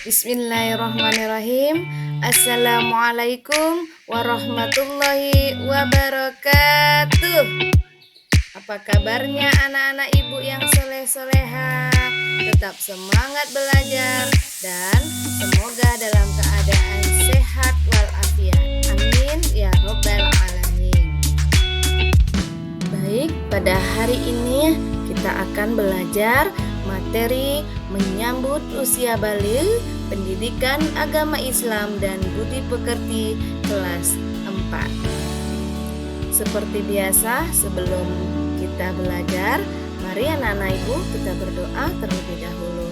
Bismillahirrahmanirrahim. Assalamualaikum warahmatullahi wabarakatuh. Apa kabarnya anak-anak ibu yang soleh-soleha? Tetap semangat belajar dan semoga dalam keadaan sehat walafiat. Amin ya robbal alamin. Baik, pada hari ini kita akan belajar materi menyambut usia baligh, pendidikan agama Islam dan budi pekerti kelas 4. Seperti biasa, sebelum kita belajar, mari anak-anak ibu kita berdoa terlebih dahulu.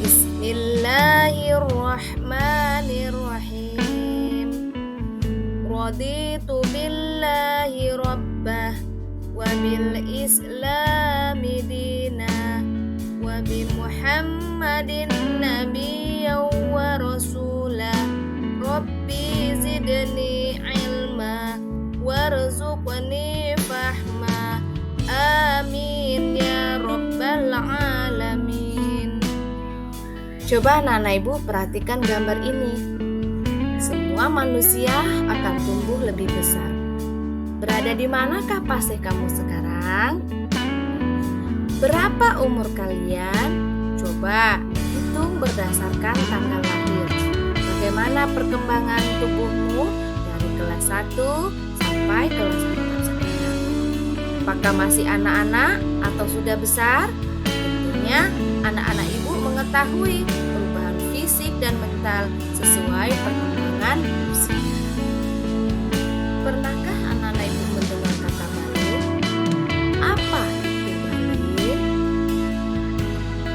Bismillahirrahmanirrahim. Raditu billahi rabbah wa bil islami dina wa bi muhammadin nabiyyan wa rasulah. Rabbi zidni ilma warzuqni fahma. Amin ya rabbal alamin. Coba anak-anak ibu perhatikan gambar ini. Semua manusia akan tumbuh lebih besar. Berada di manakah pasih kamu sekarang? Berapa umur kalian? Coba hitung berdasarkan tanggal lahir. Bagaimana perkembangan tubuhmu dari kelas 1 sampai kelas 4 sekarang? Apakah masih anak-anak atau sudah besar? Tentunya anak-anak ibu mengetahui perubahan fisik dan mental sesuai perkembangan usia. Pernahkah anak-anak ibu mendengar kata baligh? Apa itu baligh?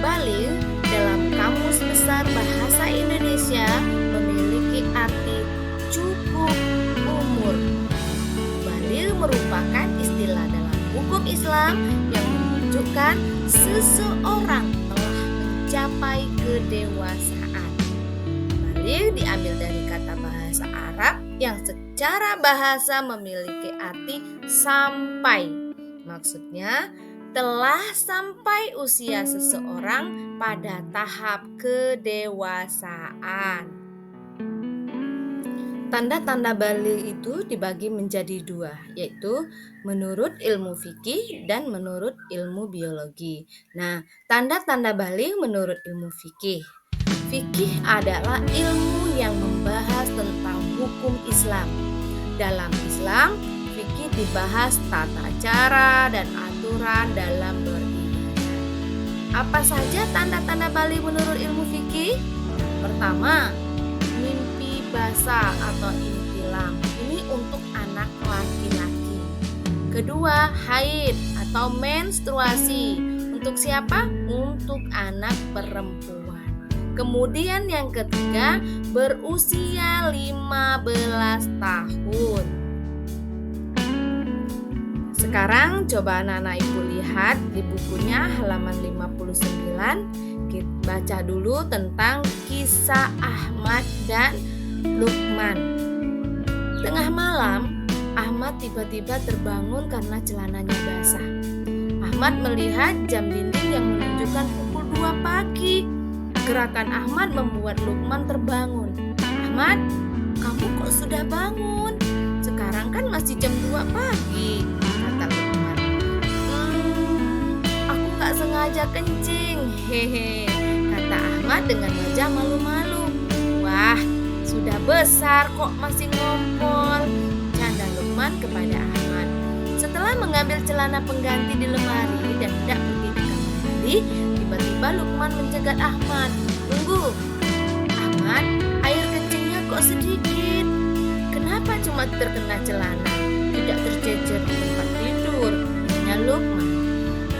Baligh dalam Kamus Besar Bahasa Indonesia memiliki arti cukup umur. Baligh merupakan istilah dalam hukum Islam yang menunjukkan seseorang telah mencapai kedewasaan. Baligh diambil dari kata bahasa Arab yang secara bahasa memiliki arti sampai. Maksudnya, telah sampai usia seseorang pada tahap kedewasaan. Tanda-tanda baligh itu dibagi menjadi dua, yaitu menurut ilmu fikih dan menurut ilmu biologi. Nah, tanda-tanda baligh menurut ilmu fikih. Fikih adalah ilmu yang membahas tentang hukum Islam. Dalam Islam, fikih dibahas tata cara dan aturan dalam beribadah. Apa saja tanda-tanda baligh menurut ilmu fikih? Pertama, mimpi basah atau intilam. Ini untuk anak laki-laki. Kedua, haid atau menstruasi. Untuk siapa? Untuk anak perempuan. Kemudian yang ketiga, berusia 15 tahun. Sekarang coba anak-anak ibu lihat di bukunya halaman 59. Kita baca dulu tentang kisah Ahmad dan Luqman. Tengah malam, Ahmad tiba-tiba terbangun karena celananya basah. Ahmad melihat jam dinding yang menunjukkan pukul 2 pagi. Gerakan Ahmad membuat Luqman terbangun. Ahmad, kamu kok sudah bangun? Sekarang kan masih jam 2 pagi, kata Luqman. Aku gak sengaja kencing, hehe, kata Ahmad dengan wajah malu-malu. Wah, sudah besar kok masih ngompol, canda Luqman kepada Ahmad. Setelah mengambil celana pengganti di lemari dan tidak pergi ke kamar mandi, tiba-tiba Luqman mencegat Ahmad. Tunggu, Ahmad, air kencingnya kok sedikit. Kenapa cuma terkena celana, tidak tercecer di tempat tidur? Tanya Luqman.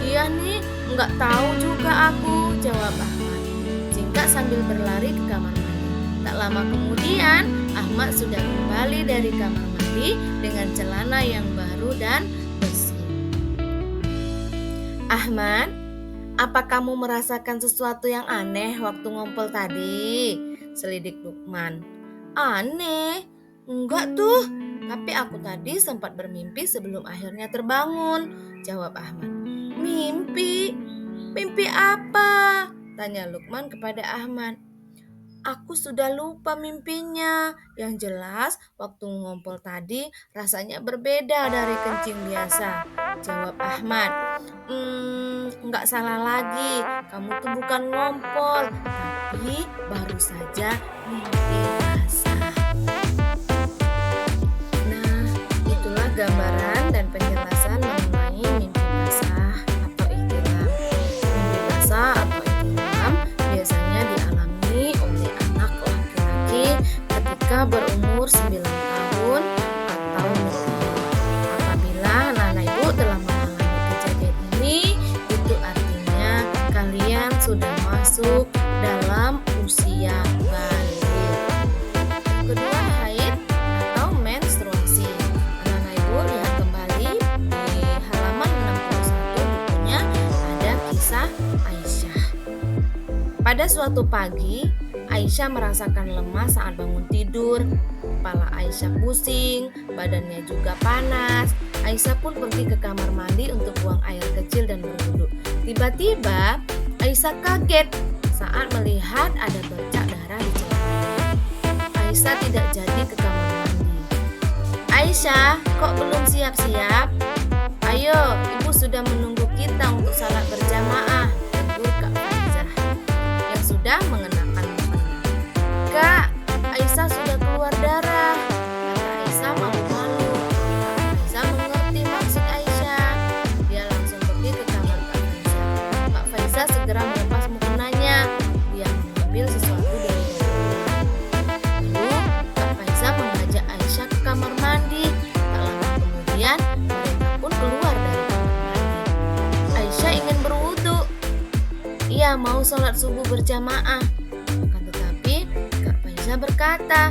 Iya nih, nggak tahu juga aku, jawab Ahmad. Singkat sambil berlari ke kamar mandi. Tak lama kemudian, Ahmad sudah kembali dari kamar mandi dengan celana yang baru dan bersih. Ahmad, apa kamu merasakan sesuatu yang aneh waktu ngompol tadi? Selidik Luqman. Aneh? Enggak tuh, tapi aku tadi sempat bermimpi sebelum akhirnya terbangun, jawab Ahmad. Mimpi? Mimpi apa? Tanya Luqman kepada Ahmad. Aku sudah lupa mimpinya. Yang jelas, waktu ngompol tadi rasanya berbeda dari kencing biasa. Jawab Ahmad. Nggak salah lagi. Kamu tuh bukan ngompol, tapi baru saja mimpi basah. Nah, itulah gambaran dan penjelasan mengenai mimpi basah atau ihtilam. Mimpi basah atau ihtilam biasanya dialami oleh anak laki-laki ketika berumur 9 tahun atau lebih. Apabila anak-anak ibu telah mengalami kejadian ini, itu artinya kalian sudah masuk dalam usia balik. Yang kedua, haid atau menstruasi. Anak-anak ibu lihat kembali di halaman 61 bukunya ada kisah Aisyah. Pada suatu pagi, Aisyah merasakan lemah saat bangun tidur. Kepala Aisyah pusing, badannya juga panas. Aisyah pun pergi ke kamar mandi untuk buang air kecil dan berwudu. Tiba-tiba Aisyah kaget saat melihat ada bercak darah di celananya. Aisyah tidak jadi ke kamar mandi. Aisyah, kok belum siap-siap? Ayo, ibu sudah menunggu kita untuk salat berjamaah, tegur Kak Faizah yang sudah mengenakan mukena. Kak, Aisyah sudah keluar darah, kata Aisyah malu-malu. Kak Faizah mengerti maksud Aisyah. Dia langsung pergi ke kamar Kak Faizah. Kak Faizah segera melepas mukenanya. Dia mengambil sesuatu dari dalam. Lalu Kak Faizah mengajak Aisyah ke kamar mandi. Tak lama kemudian mereka pun keluar dari kamar mandi. Aisyah ingin berwudu. Ia mau sholat subuh berjamaah. Akan tetapi Kak Faizah berkata,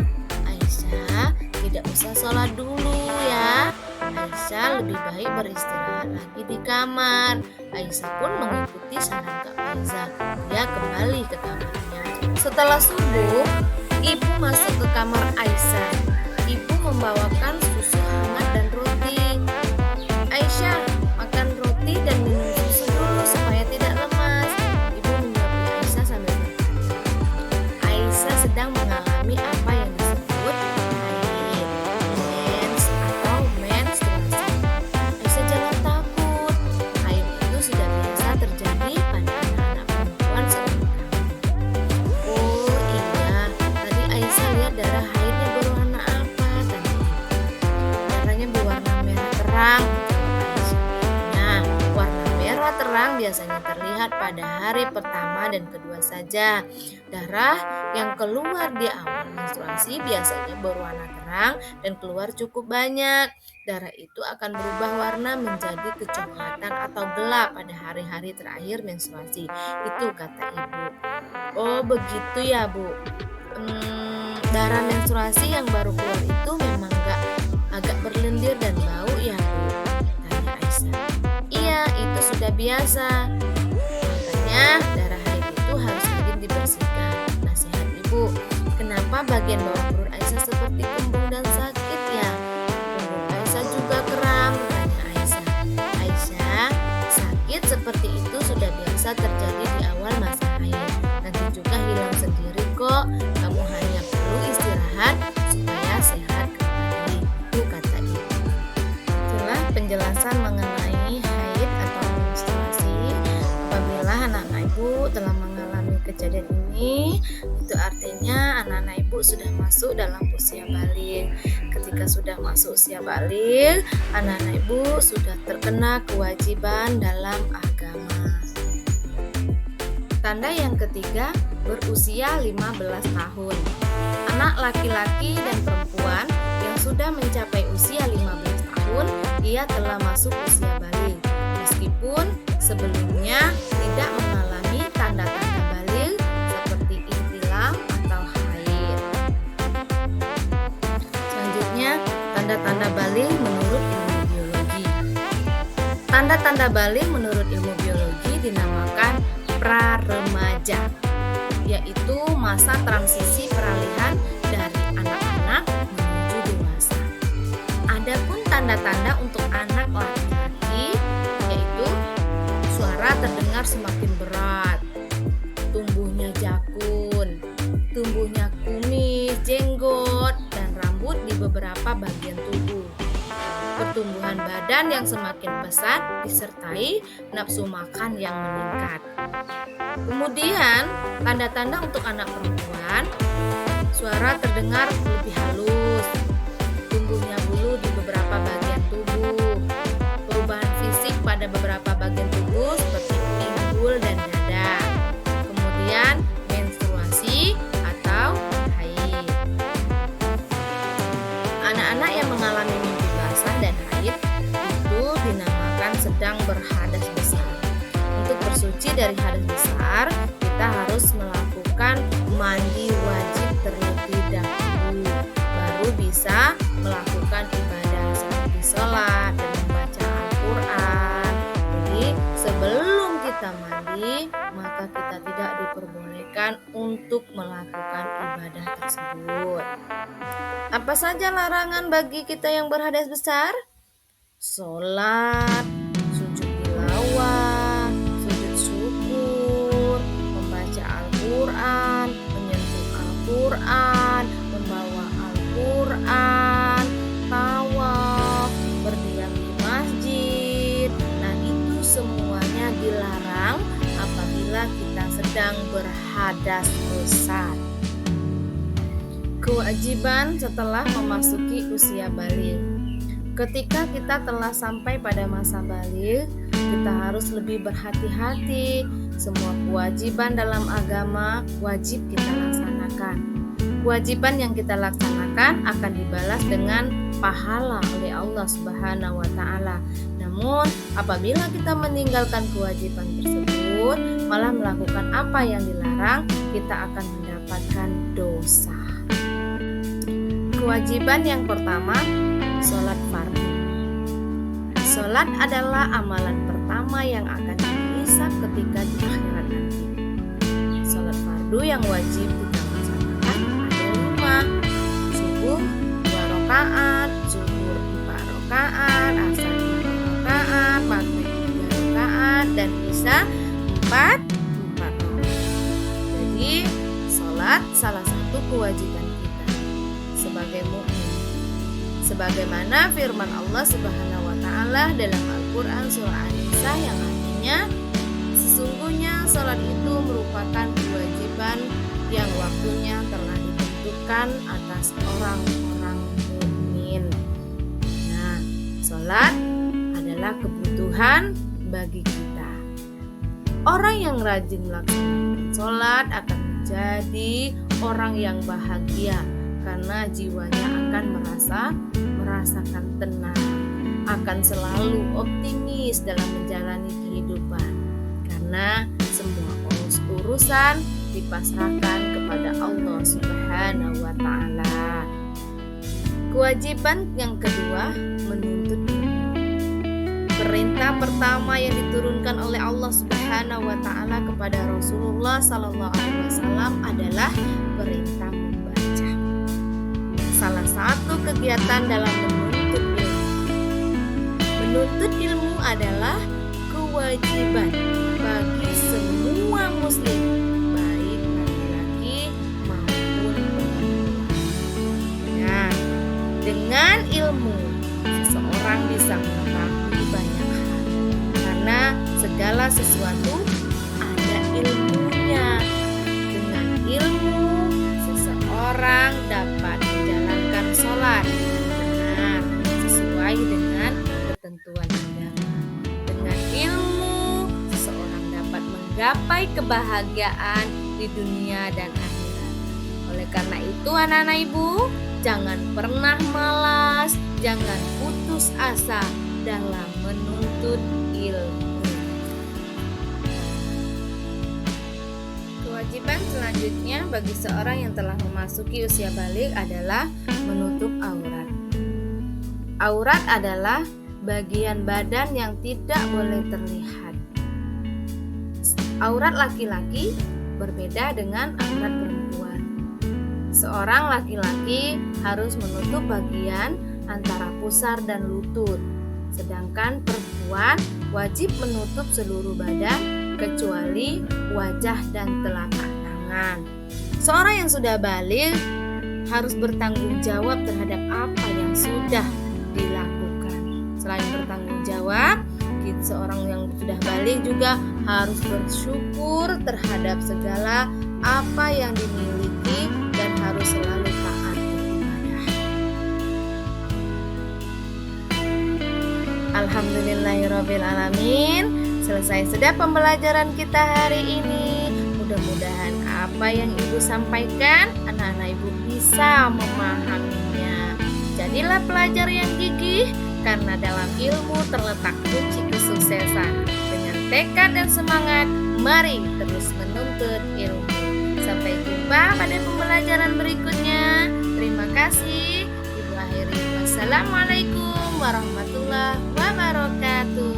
Aisyah tidak usah sholat dulu ya. Aisyah lebih baik beristirahat lagi di kamar. Aisyah pun mengikuti saran Kak Faizah. Dia kembali ke kamarnya. Setelah subuh, ibu masuk ke kamar Aisyah. Ibu membawakan susu hangat dan roti. Aisyah, makan roti dan minum susu dulu supaya tidak lemas. Ibu menyuapi Aisyah sambil berkata, Aisyah sedang mengalami apa yang disebut haid, mens atau menstruasi. Aisyah jangan takut. Haid itu sudah biasa terjadi pada anak-anak perempuan seperti kamu. Oh iya, tadi Aisyah lihat darah haidnya berwarna apa? Tanya ibu. Darahnya berwarna merah terang. Nah, warna merah terang biasanya terlihat pada hari pertama dan kedua saja. Darah yang keluar di awal menstruasi biasanya berwarna terang dan keluar cukup banyak. Darah itu akan berubah warna menjadi kecoklatan atau gelap pada hari-hari terakhir menstruasi. Itu kata ibu. Oh begitu ya bu. Darah menstruasi yang baru keluar itu memang agak berlendir dan bau ya bu? Tanya Aisyah. Iya, itu sudah biasa. Makanya darah haid itu harus rajin dibersihkan. Nasihat ibu. Kenapa bagian bawah perut Aisyah seperti kembung dan sakit ya? Punggung Aisyah juga kram, tanya Aisyah. Aisyah, sakit seperti itu sudah biasa terjadi di awal masa haid. Nanti juga hilang sendiri kok. Kamu hanya perlu istirahat supaya sehat kembali. Itu kata ibu. Itulah penjelasan mengenai haid atau menstruasi. Apabila anak-anak ibu telah mengalami kejadian ini, itu artinya anak-anak ibu sudah masuk dalam usia balik. Ketika sudah masuk usia balik, anak-anak ibu sudah terkena kewajiban dalam agama. Tanda yang ketiga, berusia 15 tahun. Anak laki-laki dan perempuan yang sudah mencapai usia 15 tahun, ia telah masuk usia balik. Meskipun sebelumnya tidak mengalami tanda-tanda balik seperti ihtilam atau haid. Selanjutnya, tanda-tanda balik menurut ilmu biologi. Tanda-tanda balik menurut ilmu biologi dinamakan pra-remaja, yaitu masa transisi peralihan dari anak-anak menuju dewasa. Adapun tanda-tanda untuk anak laki-laki yaitu suara terdengar semakin berat, tumbuhnya jakun, tumbuhnya yang semakin pesat disertai nafsu makan yang meningkat. Kemudian, tanda-tanda untuk anak perempuan, suara terdengar lebih halus, tumbuhnya bulu di beberapa bagian tubuh, perubahan fisik pada beberapa bagian tubuh seperti pinggul dan dada, kemudian menstruasi atau haid. Anak-anak yang mengalami mimpi basah dan haid itu dinamakan sedang berhadas besar. Untuk bersuci dari hadas besar, kita harus melakukan mandi wajib terlebih dahulu, baru bisa melakukan ibadah seperti sholat dan membaca Al-Quran. Jadi sebelum kita mandi, maka kita tidak diperbolehkan untuk melakukan ibadah tersebut. Apa saja larangan bagi kita yang berhadas besar? Sholat, sujud tilawah, sujud syukur, membaca Al-Quran, menyentuh Al-Quran, membawa Al-Quran, tawaf, berdiam di masjid. Nah, itu semuanya dilarang apabila kita sedang berhadas besar. Kewajiban setelah memasuki usia baligh. Ketika kita telah sampai pada masa baligh, kita harus lebih berhati-hati. Semua kewajiban dalam agama wajib kita laksanakan. Kewajiban yang kita laksanakan akan dibalas dengan pahala oleh Allah Subhanahu wa taala. Namun, apabila kita meninggalkan kewajiban tersebut, malah melakukan apa yang dilarang, kita akan mendapatkan dosa. Kewajiban yang pertama, sholat fardu. Sholat adalah amalan pertama yang akan dihisab ketika di akhirat nanti. Sholat fardu yang wajib kita laksanakan ada 5. Subuh 2 rakaat, zuhur 4 rakaat, asar 5 rakaat, maghrib 3 rakaat, dan isya 4 rakaat. Jadi sholat salah satu kewajiban kita sebagai mukmin. Sebagaimana firman Allah Subhanahu wa taala dalam Al-Qur'an surah An-Nisa yang artinya, sesungguhnya salat itu merupakan kewajiban yang waktunya telah ditentukan atas orang-orang mukmin. Nah, salat adalah kebutuhan bagi kita. Orang yang rajin melaksanakan salat akan menjadi orang yang bahagia, karena jiwanya akan merasakan tenang, akan selalu optimis dalam menjalani kehidupan, karena semua urusan dipasrahkan kepada Allah Subhanahu wa taala. Kewajiban yang kedua, menuntut ilmu. Perintah pertama yang diturunkan oleh Allah Subhanahu wa taala kepada Rasulullah sallallahu alaihi wasallam adalah perintah membaca. Salah satu kegiatan dalam menuntut ilmu. Menuntut ilmu adalah kewajiban bagi semua muslim, baik laki-laki maupun perempuan. Nah, dengan ilmu seseorang bisa mengetahui banyak hal, karena segala sesuatu ada ilmunya. Dengan ilmu seseorang dapat menjalankan sholat benar sesuai dengan ketentuan agama. Dengan ilmu seseorang dapat menggapai kebahagiaan di dunia dan akhirat. Oleh karena itu anak-anak ibu, jangan pernah malas, jangan putus asa dalam menuntut ilmu. Kewajiban selanjutnya bagi seorang yang telah memasuki usia baligh adalah menutup aurat. Aurat adalah bagian badan yang tidak boleh terlihat. Aurat laki-laki berbeda dengan aurat perempuan. Seorang laki-laki harus menutup bagian antara pusar dan lutut, sedangkan perempuan wajib menutup seluruh badan kecuali wajah dan telapak tangan. Seorang yang sudah baligh harus bertanggung jawab terhadap apa yang sudah dilakukan. Selain bertanggung jawab jawab, seorang yang sudah balik juga harus bersyukur terhadap segala apa yang dimiliki dan harus selalu taat beribadah. Alhamdulillahirrabbilalamin. Selesai sudah pembelajaran kita hari ini. Mudah-mudahan apa yang Ibu sampaikan anak-anak Ibu bisa memahaminya. Jadilah pelajar yang gigih, karena dalam ilmu terletak kunci kesuksesan. Dengan tekad dan semangat, mari terus menuntut ilmu. Sampai jumpa pada pembelajaran berikutnya. Terima kasih. Ibu akhiri. Wassalamualaikum warahmatullahi wabarakatuh.